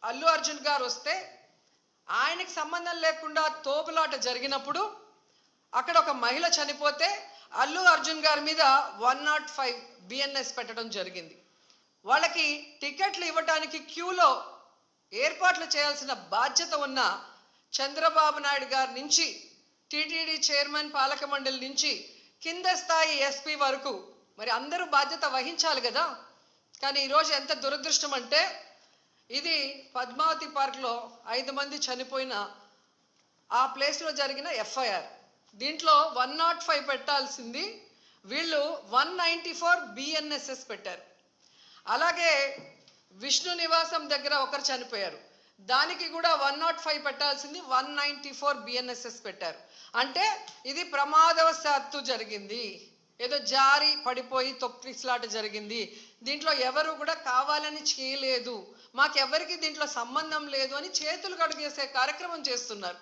అల్లు అర్జున్ గారు వస్తే ఆయనకి సంబంధం లేకుండా తోపులాట జరిగినప్పుడు అక్కడ ఒక మహిళ చనిపోతే అల్లు అర్జున్ గారి మీద 105 బిఎన్ఎస్ పెట్టడం జరిగింది. వాళ్ళకి టికెట్లు ఇవ్వడానికి క్యూలో ఏర్పాట్లు చేయాల్సిన బాధ్యత ఉన్న చంద్రబాబు నాయుడు గారి నుంచి టీటీడీ చైర్మన్ పాలక మండలి నుంచి కింద స్థాయి ఎస్పీ వరకు మరి అందరూ బాధ్యత వహించాలి కదా. కానీ ఈరోజు ఎంత దురదృష్టం అంటే ఇది పద్మావతి పార్క్లో 5 మంది చనిపోయిన ఆ ప్లేస్లో జరిగిన ఎఫ్ఐఆర్. దీంట్లో 105 పెట్టాల్సింది వీళ్ళు 194 బిఎన్ఎస్ఎస్ పెట్టారు. అలాగే విష్ణు నివాసం దగ్గర ఒకరు చనిపోయారు, దానికి కూడా 105 పెట్టాల్సింది 194 బిఎన్ఎస్ఎస్ పెట్టారు. అంటే ఇది ప్రమాదవశాత్తు జరిగింది, ఏదో జారి పడిపోయి తొక్కిసలాట జరిగింది, దీంట్లో ఎవరు కూడా కావాలని చేయలేదు, మాకెవరికి దీంట్లో సంబంధం లేదు అని చేతులు కడిగేసే కార్యక్రమం చేస్తున్నారు.